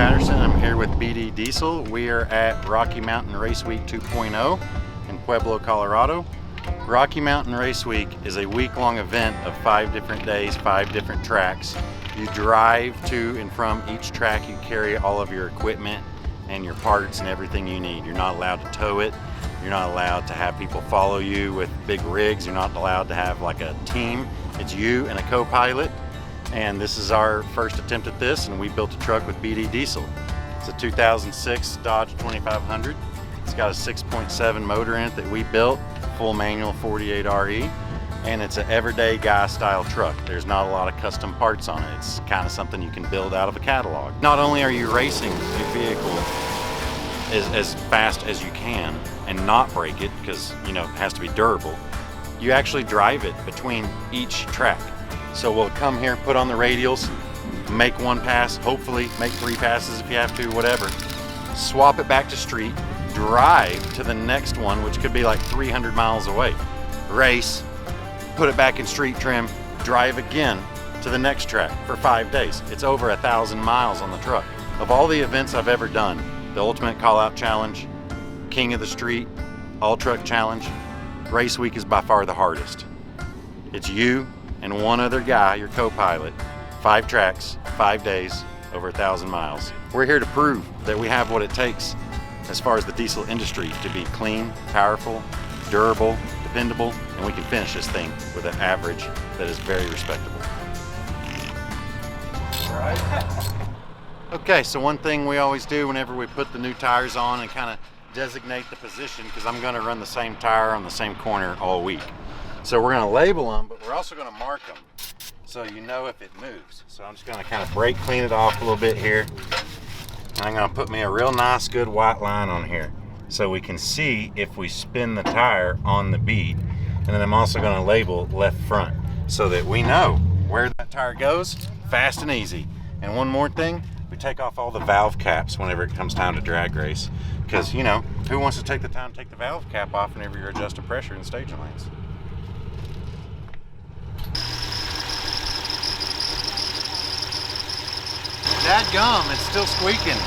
Patterson. I'm here with BD Diesel. We are at Rocky Mountain Race Week 2.0 in Pueblo, Colorado. Rocky Mountain Race Week is a week-long event of 5 different days, 5 different tracks. You drive to and from each track. You carry all of your equipment and your parts and everything you need. You're not allowed to tow it. You're not allowed to have people follow you with big rigs. You're not allowed to have like a team. It's you and a co-pilot. And this is our first attempt at this, and we built a truck with BD Diesel. It's a 2006 Dodge 2500. It's got a 6.7 motor in it that we built, full manual 48 RE, and it's an everyday guy style truck. There's not a lot of custom parts on it. It's kind of something you can build out of a catalog. Not only are you racing your vehicle as fast as you can and not break it, because it has to be durable, you actually drive it between each track. So we'll come here, put on the radials, make 1 pass, hopefully make 3 passes if you have to, whatever. Swap it back to street, drive to the next one, which could be like 300 miles away. Race, put it back in street trim, drive again to the next track for 5 days. It's over 1,000 miles on the truck. Of all the events I've ever done, the Ultimate Call-Out Challenge, King of the Street, All Truck Challenge, Race Week is by far the hardest. It's you and one other guy, your co-pilot, 5 tracks, 5 days, over 1,000 miles. We're here to prove that we have what it takes as far as the diesel industry to be clean, powerful, durable, dependable, and we can finish this thing with an average that is very respectable. All right. Okay, so one thing we always do whenever we put the new tires on and kind of designate the position, because I'm going to run the same tire on the same corner all week. So we're going to label them, but we're also going to mark them so you know if it moves. So I'm just going to kind of brake clean it off a little bit here. And I'm going to put me a real nice good white line on here so we can see if we spin the tire on the bead. And then I'm also going to label left front so that we know where that tire goes, fast and easy. And one more thing, we take off all the valve caps whenever it comes time to drag race. Because, who wants to take the time to take the valve cap off whenever you're adjusting pressure in staging lanes? Dadgum, it's still squeaking.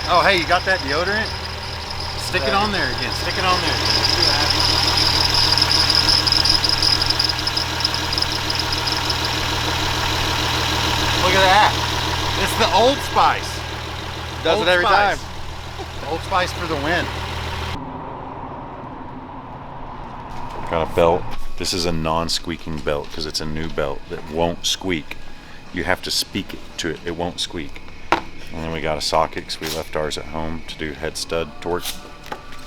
Oh, hey, you got that deodorant? Stick it on there again. Stick it on there again. Let's see what happens. Look at that. It's the Old Spice. Does it every time. Old Spice for the win. Got a belt. This is a non-squeaking belt because it's a new belt that won't squeak. You have to speak to it. It won't squeak. And then we got a socket because we left ours at home to do head stud torque.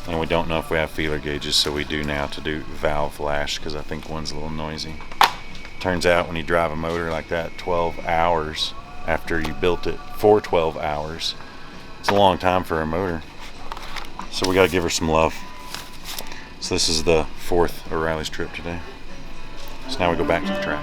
And we don't know if we have feeler gauges, so we do now to do valve lash because I think one's a little noisy. Turns out when you drive a motor like that 12 hours after you built it for 12 hours, it's a long time for a motor. So we got to give her some love. So this is the 4th O'Reilly's trip today. So now we go back to the track.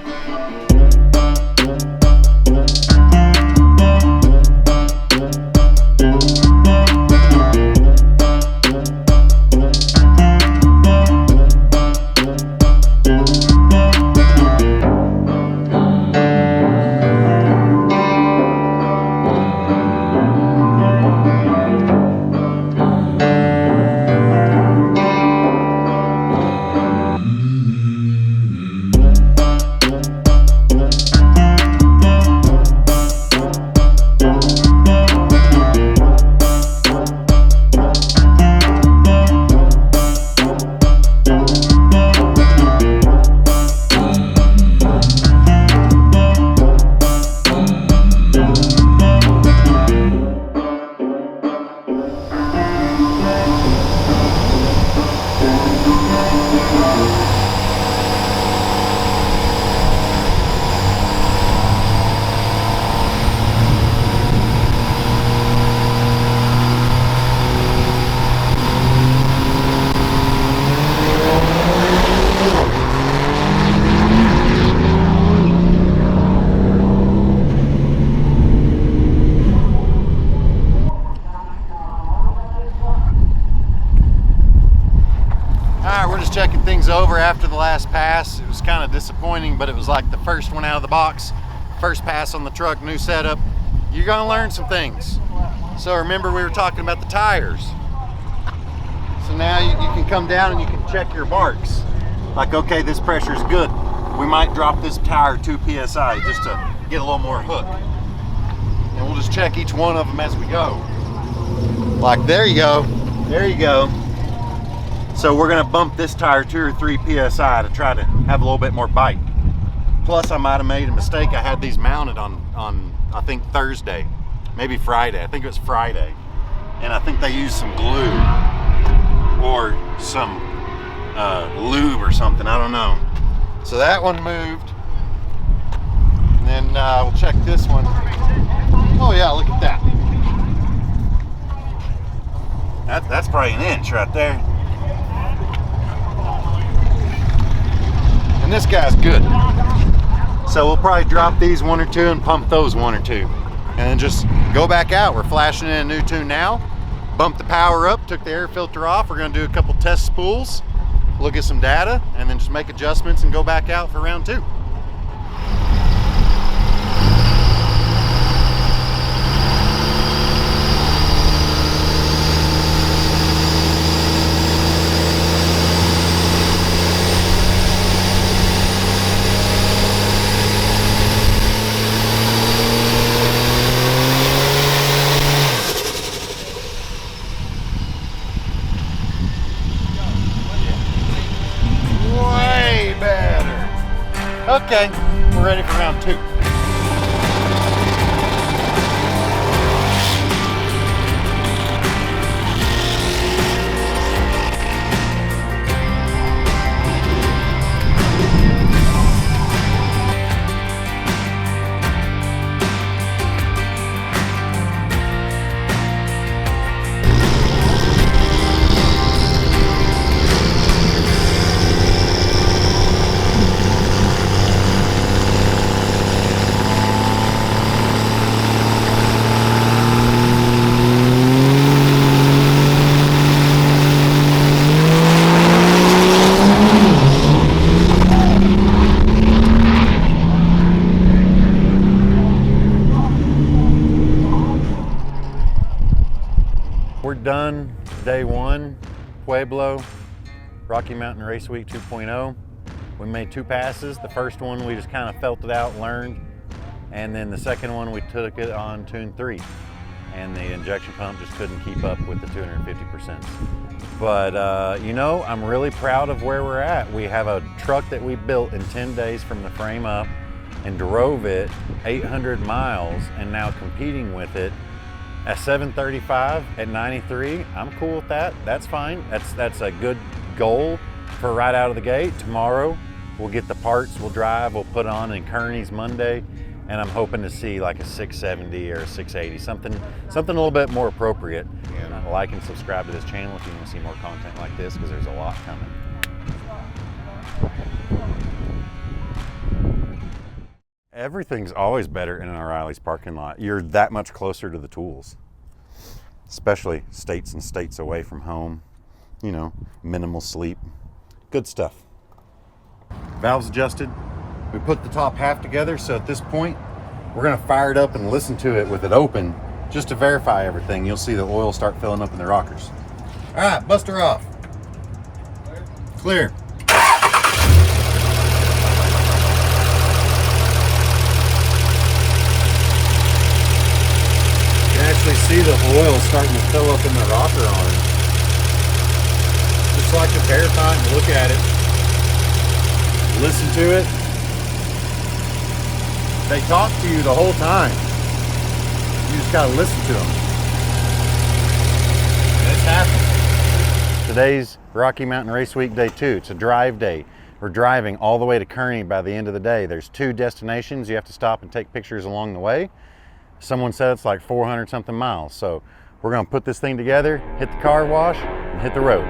Checking things over after the last pass. It was kind of disappointing, but it was like the first one out of the box, first pass on the truck, new setup. You're gonna learn some things. So remember we were talking about the tires. So now you can come down and you can check your marks. Like, okay, this pressure's good. We might drop this tire 2 PSI just to get a little more hook. And we'll just check each one of them as we go. Like, there you go, there you go. So we're gonna bump this tire 2 or 3 PSI to try to have a little bit more bite. Plus I might have made a mistake. I had these mounted on I think Thursday, maybe Friday. I think it was Friday. And I think they used some glue or some lube or something, I don't know. So that one moved. And then we'll check this one. Oh yeah, look at that. That's probably an inch right there. And this guy's good. So we'll probably drop these 1 or 2 and pump those 1 or 2. And then just go back out. We're flashing in a new tune now. Bumped the power up, took the air filter off. We're gonna do a couple test spools, look at some data, and then just make adjustments and go back out for round 2. Okay, we're ready for round 2. We're done day 1, Pueblo, Rocky Mountain Race Week 2.0. We made 2 passes. The first one we just kind of felt it out, learned, and then the second one we took it on tune 3, and the injection pump just couldn't keep up with the 250%. But you know, I'm really proud of where we're at. We have a truck that we built in 10 days from the frame up and drove it 800 miles and now competing with it at 735 at 93. I'm cool with that. That's fine. That's a good goal for right out of the gate. Tomorrow we'll get the parts, we'll drive, we'll put on in Kearney's Monday, and I'm hoping to see like a 670 or a 680, something a little bit more appropriate. Like and subscribe to this channel if you want to see more content like this, because there's a lot coming. Everything's always better in an O'Reilly's parking lot. You're that much closer to the tools, especially states and states away from home. You know, minimal sleep, good stuff. Valves adjusted. We put the top half together, so at this point, we're gonna fire it up and listen to it with it open, just to verify everything. You'll see the oil start filling up in the rockers. All right, bust her off. Clear. Actually see the oil starting to fill up in the rocker arm. Just like to verify and look at it, listen to it. They talk to you the whole time. You just gotta listen to them. And it's happening. Today's Rocky Mountain Race Week Day 2. It's a drive day. We're driving all the way to Kearney by the end of the day. There's 2 destinations. You have to stop and take pictures along the way. Someone said it's like 400 something miles. So we're gonna put this thing together, hit the car wash, and hit the road.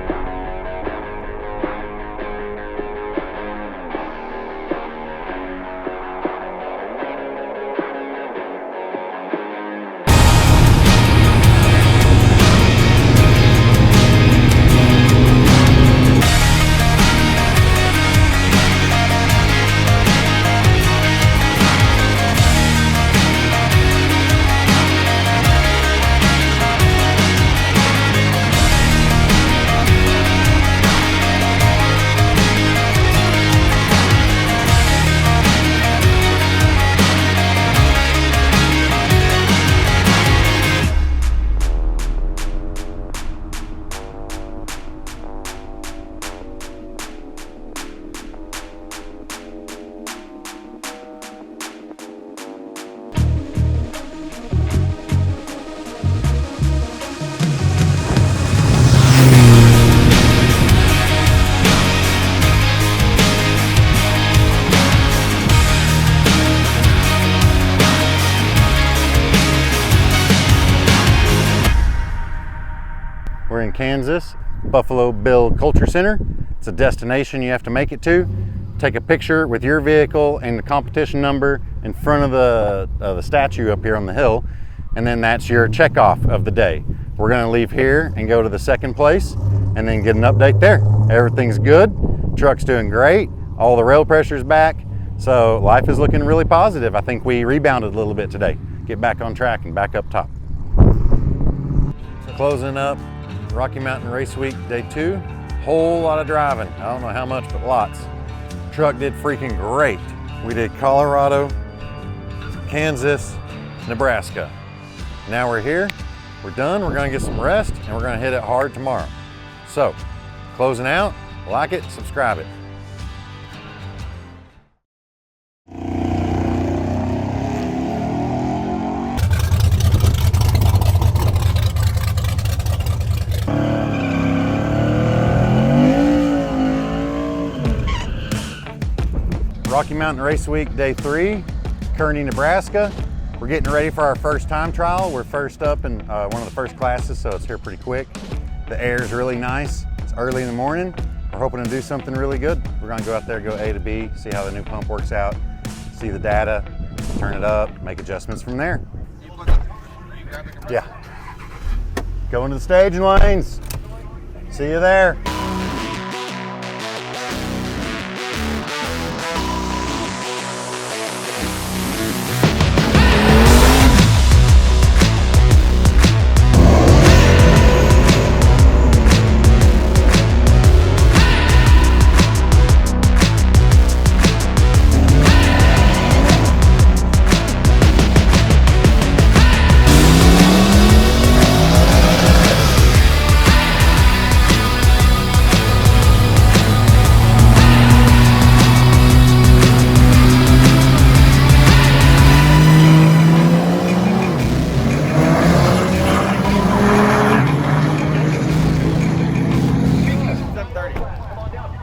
We're in Kansas, Buffalo Bill Culture Center. It's a destination you have to make it to. Take a picture with your vehicle and the competition number in front of the statue up here on the hill, and then that's your checkoff of the day. We're going to leave here and go to the second place and then get an update there. Everything's good, truck's doing great, all the rail pressure's back, so life is looking really positive. I think we rebounded a little bit today. Get back on track and back up top. Closing up Rocky Mountain Race Week Day 2. Whole lot of driving. I don't know how much, but lots. Truck did freaking great. We did Colorado, Kansas, Nebraska. Now we're here, we're done, we're gonna get some rest, and we're gonna hit it hard tomorrow. So, closing out, like it, subscribe it. Rocky Mountain Race Week Day 3, Kearney, Nebraska. We're getting ready for our first time trial. We're first up in one of the first classes, so it's here pretty quick. The air is really nice. It's early in the morning. We're hoping to do something really good. We're gonna go out there, go A to B, see how the new pump works out, see the data, turn it up, make adjustments from there. Yeah. Go into the staging lanes. See you there.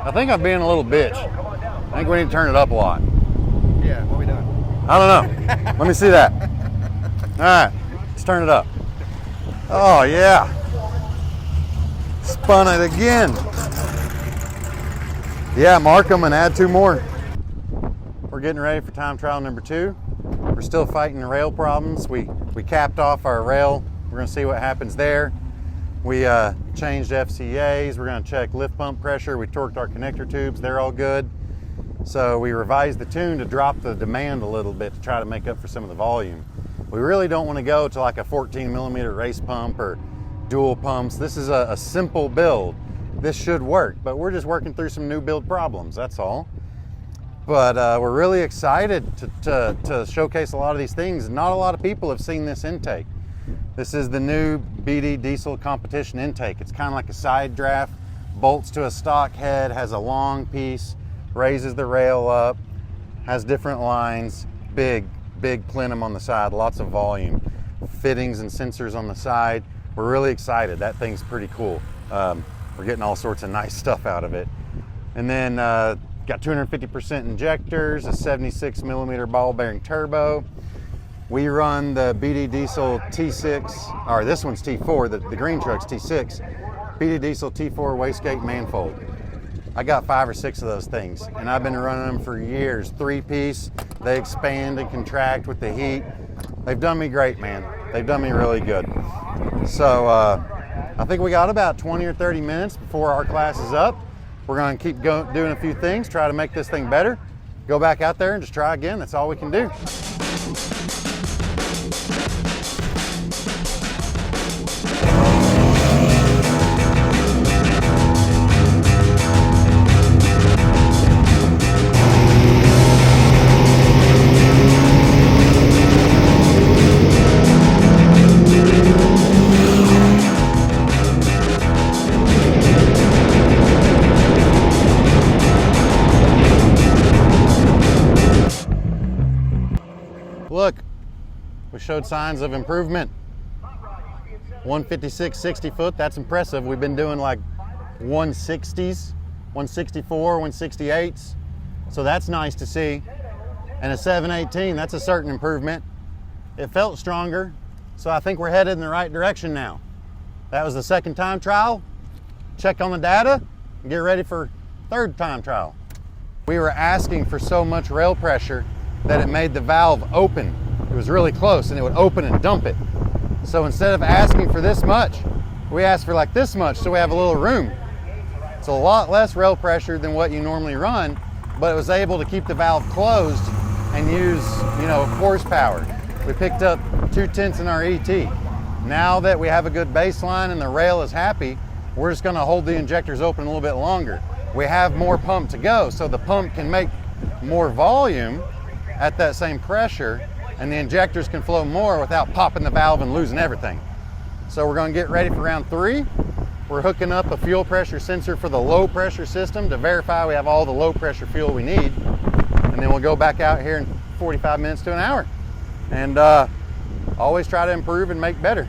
I think I'm being a little bitch. I think we need to turn it up a lot. Yeah, what are we doing? I don't know. Let me see that. All right, let's turn it up. Oh yeah. Spun it again. Yeah, mark them and add 2 more. We're getting ready for time trial number 2. We're still fighting the rail problems. We capped off our rail. We're gonna see what happens there. We changed FCAs, we're gonna check lift pump pressure, we torqued our connector tubes, they're all good. So we revised the tune to drop the demand a little bit to try to make up for some of the volume. We really don't wanna go to like a 14 millimeter race pump or dual pumps. This is a simple build. This should work, but we're just working through some new build problems, that's all. But we're really excited to showcase a lot of these things. Not a lot of people have seen this intake. This is the new BD diesel competition intake. It's kind of like a side draft, bolts to a stock head, has a long piece, raises the rail up, has different lines, big plenum on the side, lots of volume, fittings and sensors on the side. We're really excited. That thing's pretty cool. We're getting all sorts of nice stuff out of it. And then got 250% injectors, a 76 millimeter ball bearing turbo. We run the BD Diesel T6, or this one's T4, the green truck's T6, BD Diesel T4 wastegate manifold. I got 5 or 6 of those things, and I've been running them for years. 3-piece, they expand and contract with the heat. They've done me great, man. They've done me really good. So I think we got about 20 or 30 minutes before our class is up. We're gonna keep doing a few things, try to make this thing better. Go back out there and just try again. That's all we can do. Look, we showed signs of improvement. 156, 60 foot, that's impressive. We've been doing like 160s, 164, 168s. So that's nice to see. And a 718, that's a certain improvement. It felt stronger, so I think we're headed in the right direction now. That was the second time trial. Check on the data and get ready for third time trial. We were asking for so much rail pressure that it made the valve open. It was really close and it would open and dump it. So instead of asking for this much, we asked for like this much so we have a little room. It's a lot less rail pressure than what you normally run, but it was able to keep the valve closed and use, horsepower. We picked up 2/10 in our ET. Now that we have a good baseline and the rail is happy, we're just gonna hold the injectors open a little bit longer. We have more pump to go, so the pump can make more volume at that same pressure, and the injectors can flow more without popping the valve and losing everything. So we're gonna get ready for round 3. We're hooking up a fuel pressure sensor for the low pressure system to verify we have all the low pressure fuel we need. And then we'll go back out here in 45 minutes to an hour. And always try to improve and make better.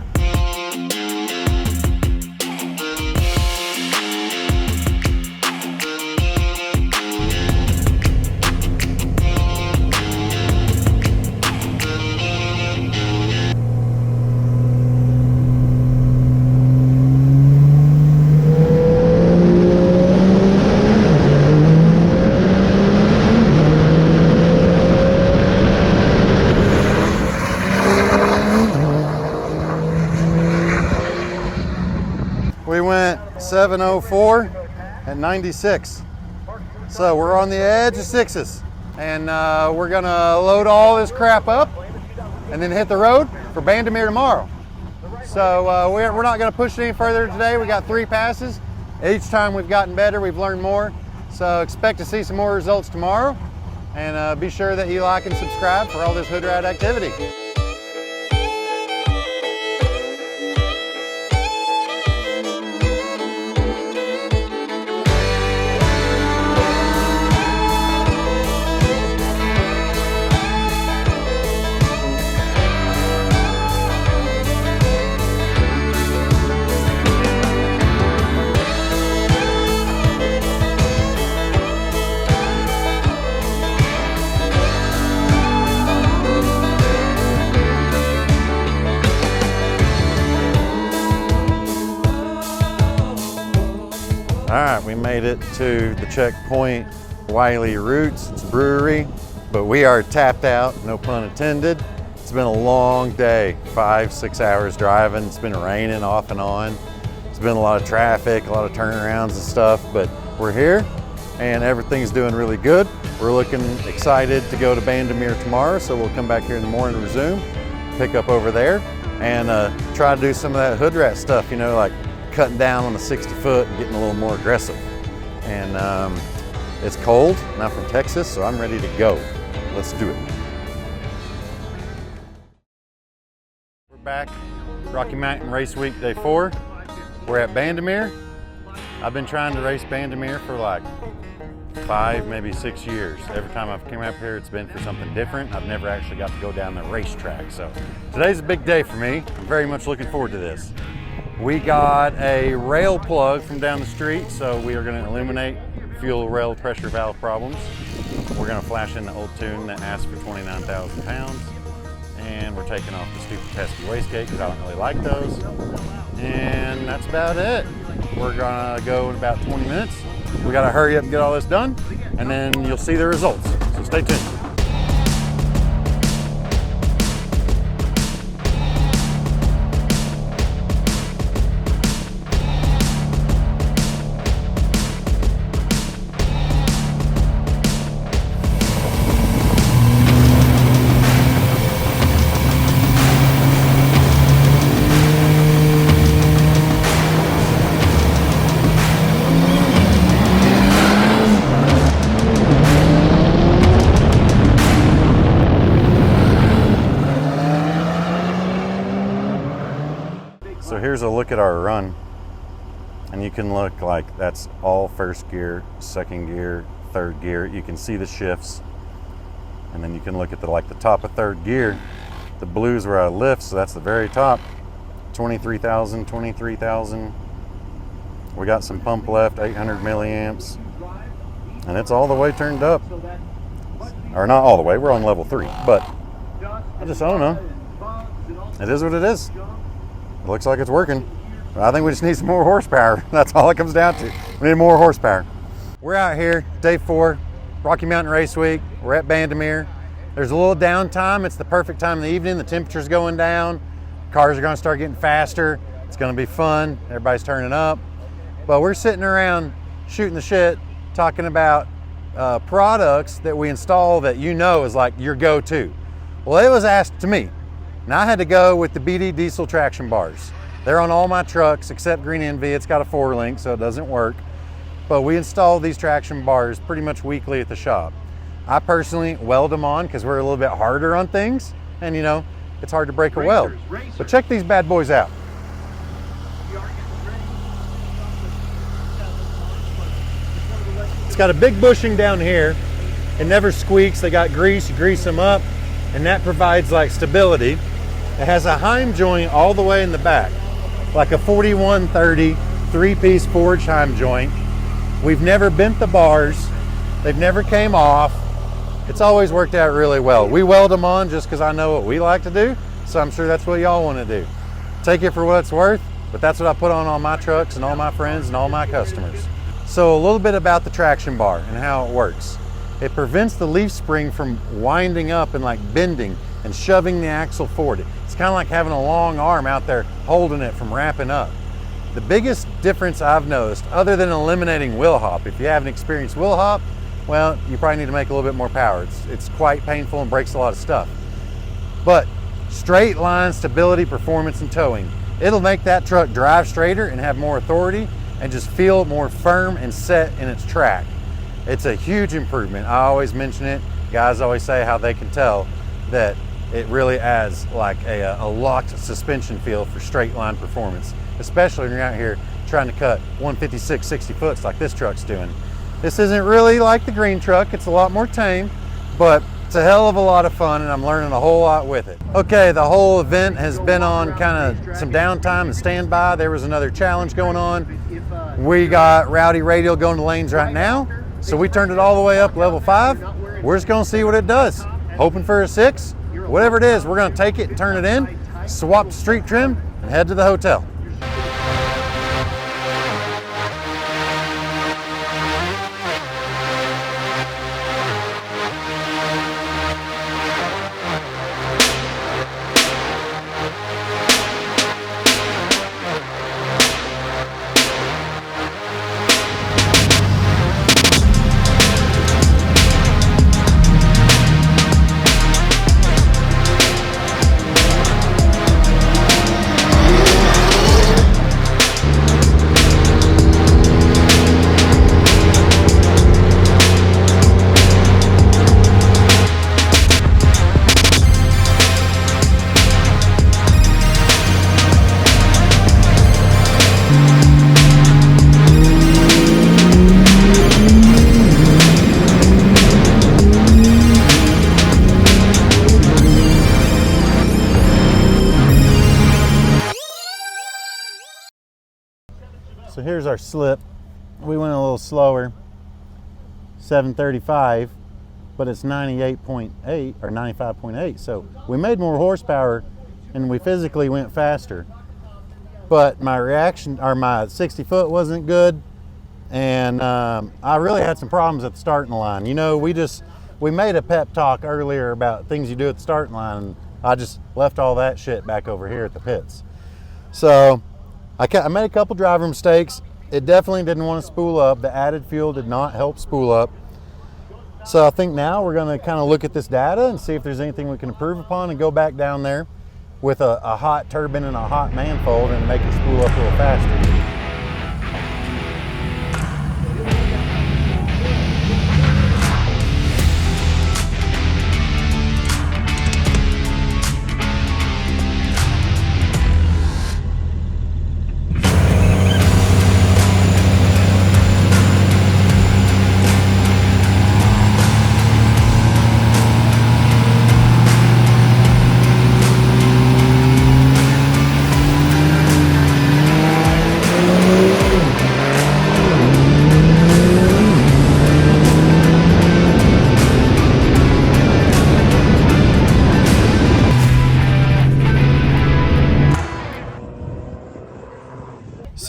We went 704 at 96. So we're on the edge of 6s. And we're gonna load all this crap up and then hit the road for Bandimere tomorrow. So we're not gonna push it any further today. We got 3 passes. Each time we've gotten better, we've learned more. So expect to see some more results tomorrow. And be sure that you like and subscribe for all this hood ride activity. All right, we made it to the checkpoint, Wiley Roots. It's a brewery, but we are tapped out, no pun intended. It's been a long day, 5-6 hours driving. It's been raining off and on. It's been a lot of traffic, a lot of turnarounds and stuff, but we're here and everything's doing really good. We're looking excited to go to Bandimere tomorrow, so we'll come back here in the morning to resume, pick up over there, and try to do some of that hood rat stuff, like cutting down on the 60 foot and getting a little more aggressive. And it's cold, and I'm from Texas, so I'm ready to go. Let's do it. We're back, Rocky Mountain Race Week, day 4. We're at Bandimere. I've been trying to race Bandimere for like 5, maybe 6 years. Every time I've come up here, it's been for something different. I've never actually got to go down the racetrack. So today's a big day for me. I'm very much looking forward to this. We got a rail plug from down the street, so we are going to eliminate fuel rail pressure valve problems. We're going to flash in the old tune that asks for 29,000 pounds, and we're taking off the stupid pesky wastegate because I don't really like those. And that's about it. We're going to go in about 20 minutes. We got to hurry up and get all this done, and then you'll see the results. So stay tuned. So here's a look at our run, and you can look like that's all first gear, second gear, third gear. You can see the shifts, and then you can look at the top of third gear. The blue's where I lift, so that's the very top. 23,000, 23,000. We got some pump left, 800 milliamps, and it's all the way turned up. Or not all the way, we're on level 3, but I don't know. It is what it is. It looks like it's working. I think we just need some more horsepower. That's all it comes down to. We need more horsepower. We're out here, day 4, Rocky Mountain Race Week. We're at Bandimere. There's a little downtime. It's the perfect time in the evening. The temperature's going down. Cars are gonna start getting faster. It's gonna be fun. Everybody's turning up. But we're sitting around shooting the shit, talking about products that we install that you know is like your go-to. Well, it was asked to me. And I had to go with the BD diesel traction bars. They're on all my trucks except Green Envy. It's got a 4-link, so it doesn't work. But we install these traction bars pretty much weekly at the shop. I personally weld them on because we're a little bit harder on things. And you know, it's hard to break a weld. But check these bad boys out. It's got a big bushing down here. It never squeaks. They got grease, you grease them up, and that provides like stability. It has a Heim joint all the way in the back, like a 4130 3-piece forged Heim joint. We've never bent the bars. They've never came off. It's always worked out really well. We weld them on just because I know what we like to do, so I'm sure that's what y'all want to do. Take it for what it's worth, but that's what I put on all my trucks and all my friends and all my customers. So a little bit about the traction bar and how it works. It prevents the leaf spring from winding up and like bending and shoving the axle forward. It's kind of like having a long arm out there holding it from wrapping up. The biggest difference I've noticed, other than eliminating wheel hop, if you haven't experienced wheel hop, well, you probably need to make a little bit more power. It's quite painful and breaks a lot of stuff. But straight line stability, performance, and towing. It'll make that truck drive straighter and have more authority and just feel more firm and set in its track. It's a huge improvement. I always mention it. Guys always say how they can tell that it really adds like a locked suspension feel for straight line performance, especially when you're out here trying to cut 156 60 foots like this truck's doing. This isn't really like the green truck. It's a lot more tame, but it's a hell of a lot of fun and I'm learning a whole lot with it. Okay, the whole event has been on kind of some downtime and standby. There was another challenge going on. We got Rowdy Radial going to lanes right now. So we turned it all the way up level 5. We're just gonna see what it does. Hoping for a 6. Whatever it is, we're gonna take it and turn it in, swap the street trim, and head to the hotel. So here's our slip. We went a little slower, 735, but it's 98.8 or 95.8. So we made more horsepower and we physically went faster. But my reaction, or my 60 foot wasn't good. And I really had some problems at the starting line. You know, we made a pep talk earlier about things you do at the starting line. And I just left all that shit back over here at the pits. So I made a couple driver mistakes. It definitely didn't want to spool up. The added fuel did not help spool up. So I think now we're going to kind of look at this data and see if there's anything we can improve upon and go back down there with a hot turbine and a hot manifold and make it spool up a little faster.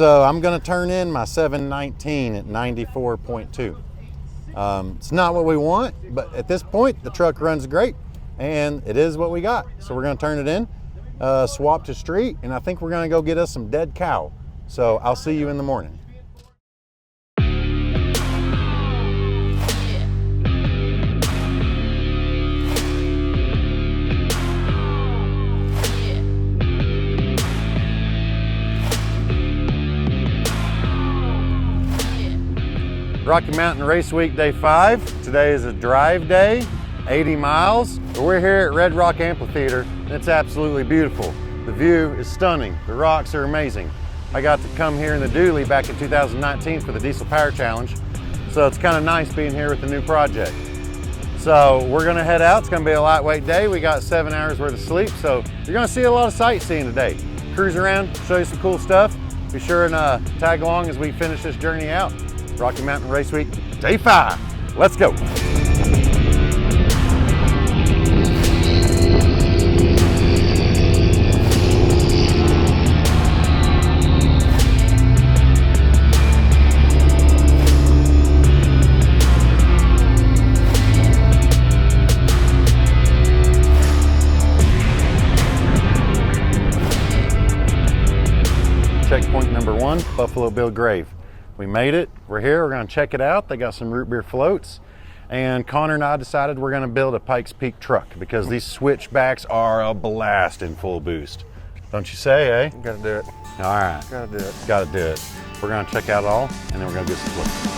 So I'm gonna turn in my 719 at 94.2. It's not what we want, but at this point, the truck runs great and it is what we got. So we're gonna turn it in, swap to street, and I think we're gonna go get us some dead cow. So I'll see you in the morning. Rocky Mountain Race Week Day 5. Today is a drive day, 80 miles. We're here at Red Rock Amphitheater, and it's absolutely beautiful. The view is stunning. The rocks are amazing. I got to come here in the dually back in 2019 for the Diesel Power Challenge, so it's kind of nice being here with the new project. So we're gonna head out. It's gonna be a lightweight day. We got 7 hours worth of sleep, so you're gonna see a lot of sightseeing today. Cruise around, show you some cool stuff. Be sure and tag along as we finish this journey out. Rocky Mountain Race Week, Day 5. Let's go. Checkpoint number 1, Buffalo Bill Grave. We made it, we're here, we're gonna check it out. They got some root beer floats. And Connor and I decided we're gonna build a Pikes Peak truck because these switchbacks are a blast in full boost. Don't you say, eh? You gotta do it. All right. Gotta do it. Gotta do it. We're gonna check out it all and then we're gonna get some floats.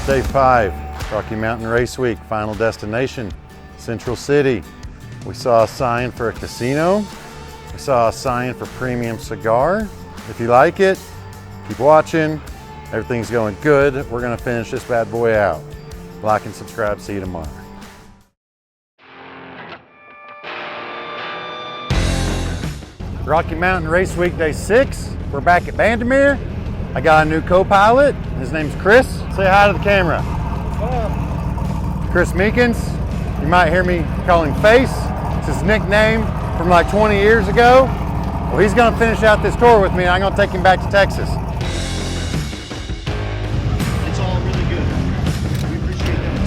Day 5, Rocky Mountain Race Week, final destination, Central City. We saw a sign for a casino. We saw a sign for premium cigar. If you like it, keep watching. Everything's going good. We're gonna finish this bad boy out. Like and subscribe, see you tomorrow. Rocky Mountain Race Week Day 6. We're back at Bandimere. I got a new co-pilot. His name's Chris. Say hi to the camera. Chris Meekins. You might hear me call him Face. It's his nickname from like 20 years ago. Well, he's gonna finish out this tour with me and I'm gonna take him back to Texas. It's all really good. We appreciate that.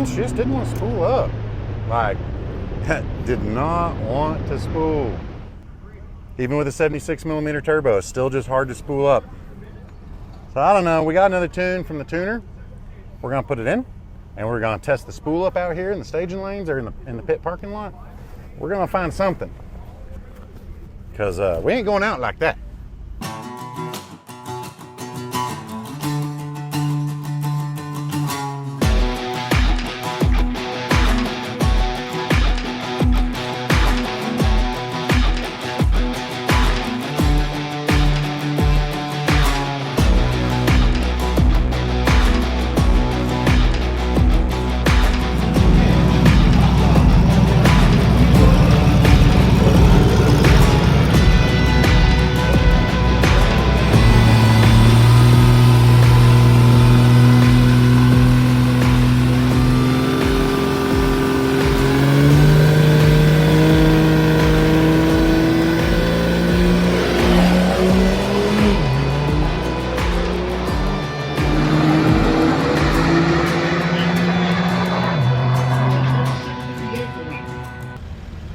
She just didn't want to spool up. Like, did not want to spool. Even with a 76mm turbo, it's still just hard to spool up. So I don't know, we got another tune from the tuner. We're gonna put it in and we're gonna test the spool up out here in the staging lanes or in the pit parking lot. We're gonna find something. Cause we ain't going out like that.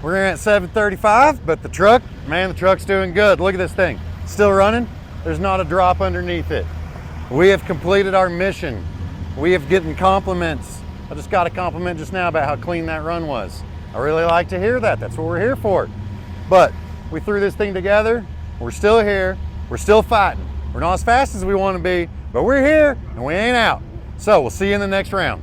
We're at 735, but the truck, man, the truck's doing good. Look at this thing. Still running. There's not a drop underneath it. We have completed our mission. We have gotten compliments. I just got a compliment just now about how clean that run was. I really like to hear that. That's what we're here for. But we threw this thing together. We're still here. We're still fighting. We're not as fast as we want to be, but we're here and we ain't out. So we'll see you in the next round.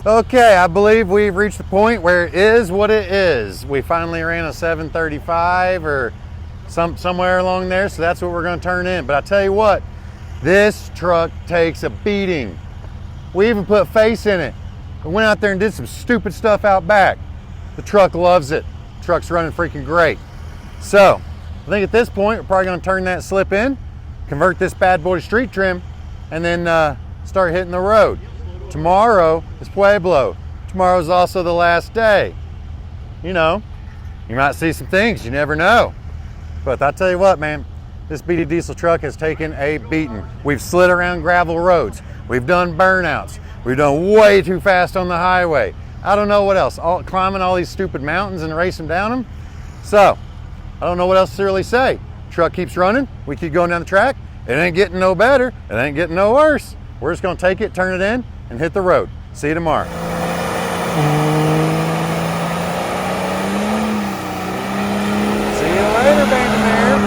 Okay, I believe we've reached the point where it is what it is. We finally ran a 735 or somewhere along there, so that's what we're going to turn in. But I tell you what, this truck takes a beating. We even put face in it. We went out there and did some stupid stuff out back. The truck loves it. The truck's running freaking great. So, I think at this point, we're probably going to turn that slip in, convert this bad boy to street trim, and then start hitting the road. Tomorrow is Pueblo. Tomorrow's also the last day. You know, you might see some things, you never know. But I tell you what, man, this BD diesel truck has taken a beating. We've slid around gravel roads. We've done burnouts. We've done way too fast on the highway. I don't know what else. Climbing all these stupid mountains and racing down them. So, I don't know what else to really say. Truck keeps running. We keep going down the track. It ain't getting no better. It ain't getting no worse. We're just gonna take it, turn it in, and hit the road. See you tomorrow. See you later, Bandimere.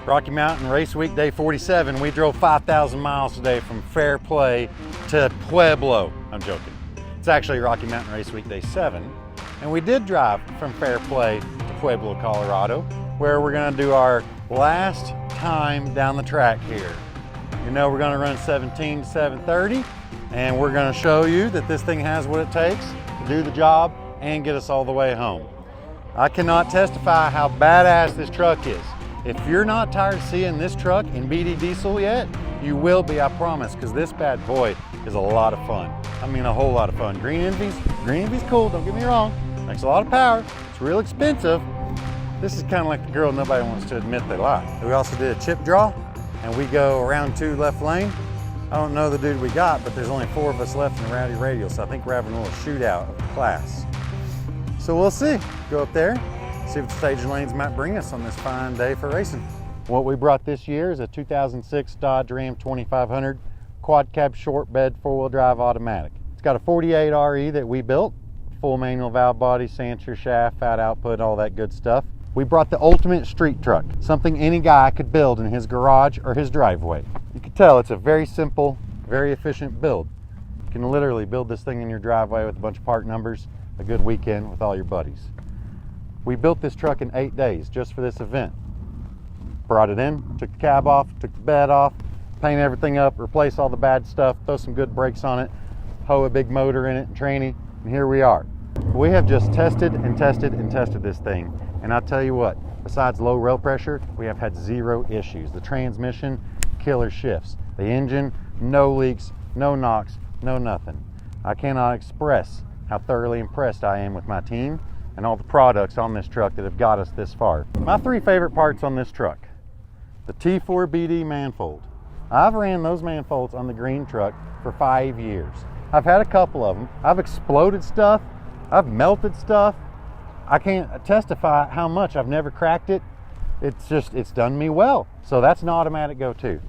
Rocky Mountain Race Week, day 47. We drove 5,000 miles today from Fairplay to Pueblo. I'm joking. It's actually Rocky Mountain Race Week, day 7. And we did drive from Fairplay to Pueblo, Colorado, where we're gonna do our last time down the track here. You know, we're gonna run 17 to 7:30, and we're gonna show you that this thing has what it takes to do the job and get us all the way home. I cannot testify how badass this truck is. If you're not tired of seeing this truck in BD diesel yet, you will be, I promise, because this bad boy is a lot of fun. I mean, a whole lot of fun. Green Envy's cool, don't get me wrong. Makes a lot of power, it's real expensive. This is kind of like the girl nobody wants to admit they like. We also did a chip draw, and we go around 2 left lane. I don't know the dude we got, but there's only 4 of us left in the Rowdy Radial, so I think we're having a little shootout of the class. So we'll see. Go up there, see what the staging lanes might bring us on this fine day for racing. What we brought this year is a 2006 Dodge Ram 2500 quad cab short bed 4-wheel drive automatic. It's got a 48 RE that we built, full manual valve body, Sancher shaft, fat output, all that good stuff. We brought the ultimate street truck, something any guy could build in his garage or his driveway. You can tell it's a very simple, very efficient build. You can literally build this thing in your driveway with a bunch of part numbers, a good weekend with all your buddies. We built this truck in 8 days just for this event. Brought it in, took the cab off, took the bed off, paint everything up, replace all the bad stuff, throw some good brakes on it, hoe a big motor in it and tranny, and here we are. We have just tested and tested and tested this thing. And I'll tell you what, besides low rail pressure, we have had 0 issues. The transmission, killer shifts. The engine, no leaks, no knocks, no nothing. I cannot express how thoroughly impressed I am with my team and all the products on this truck that have got us this far. My 3 favorite parts on this truck: the T4BD manifold. I've ran those manifolds on the green truck for 5 years. I've had a couple of them. I've exploded stuff. I've melted stuff. I can't testify how much. I've never cracked it. It's done me well. So that's an automatic go-to.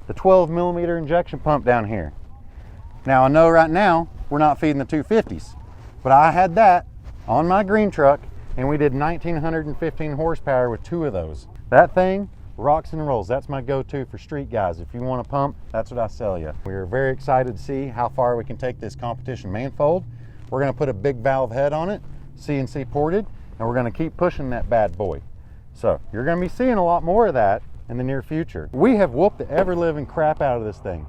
The 12mm injection pump down here. Now I know right now we're not feeding the 250s, but I had that on my green truck and we did 1915 horsepower with 2 of those. That thing rocks and rolls. That's my go-to for street guys. If you want a pump, that's what I sell you. We're very excited to see how far we can take this competition manifold. We're gonna put a big valve head on it, CNC ported, and we're gonna keep pushing that bad boy. So you're gonna be seeing a lot more of that in the near future. We have whooped the ever-living crap out of this thing.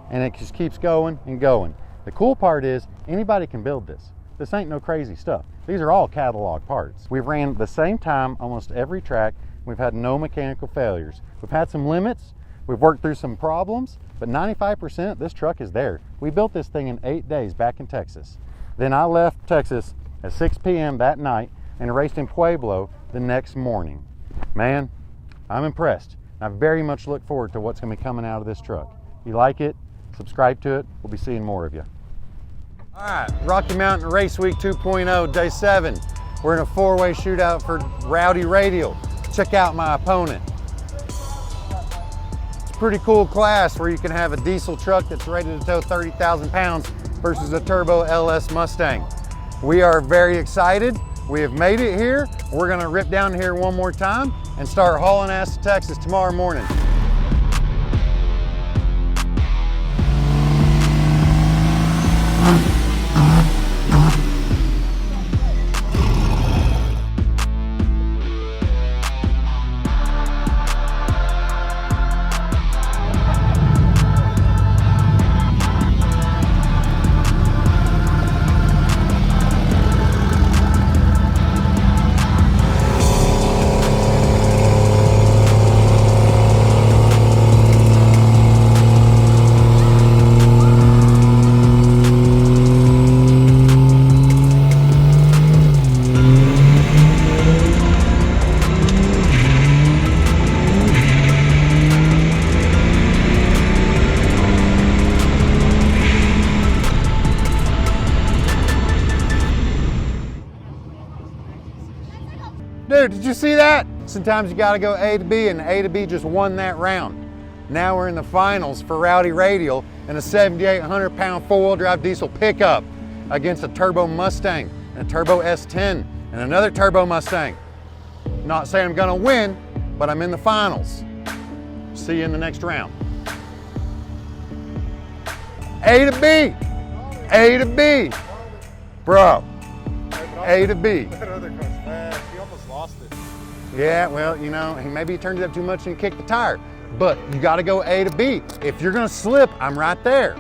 and it just keeps going and going. The cool part is anybody can build this. This ain't no crazy stuff. These are all catalog parts. We've ran the same time almost every track. We've had no mechanical failures. We've had some limits. We've worked through some problems, but 95% this truck is there. We built this thing in 8 days back in Texas. Then I left Texas at 6 p.m. that night and raced in Pueblo the next morning. Man, I'm impressed. I very much look forward to what's gonna be coming out of this truck. If you like it, subscribe to it. We'll be seeing more of you. All right, Rocky Mountain Race Week 2.0, day 7. We're in a 4-way shootout for Rowdy Radial. Check out my opponent. It's a pretty cool class where you can have a diesel truck that's ready to tow 30,000 pounds versus a turbo LS Mustang. We are very excited. We have made it here. We're gonna rip down here one more time and start hauling ass to Texas tomorrow morning. Dude, did you see that? Sometimes you gotta go A to B, and A to B just won that round. Now we're in the finals for Rowdy Radial in a 7,800 pound 4-wheel drive diesel pickup against a turbo Mustang and a turbo S10 and another turbo Mustang. Not saying I'm gonna win, but I'm in the finals. See you in the next round. A to B, A to B. Bro, A to B. Yeah, well, you know, maybe he turned it up too much and kicked the tire. But you gotta go A to B. If you're gonna slip, I'm right there.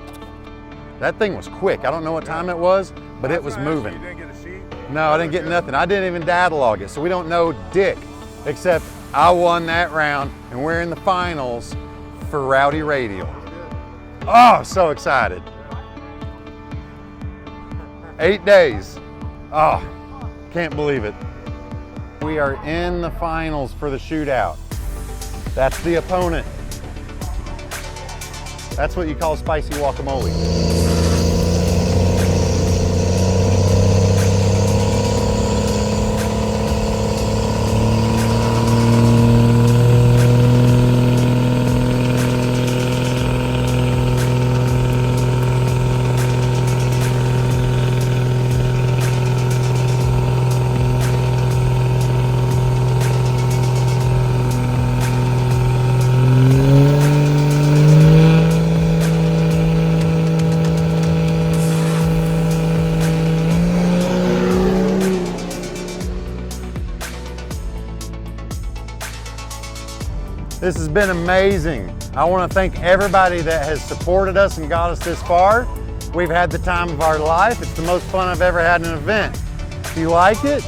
That thing was quick. I don't know what time it was, but it was moving. You didn't get a sheet? No, I didn't get nothing. I didn't even catalog it, so we don't know dick. Except I won that round, and we're in the finals for Rowdy Radial. Oh, so excited. 8 days. Oh, can't believe it. We are in the finals for the shootout. That's the opponent. That's what you call spicy guacamole. This has been amazing. I want to thank everybody that has supported us and got us this far. We've had the time of our life. It's the most fun I've ever had in an event. If you like it,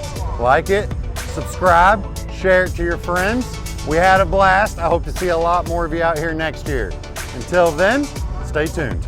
subscribe, share it to your friends. We had a blast. I hope to see a lot more of you out here next year. Until then, stay tuned.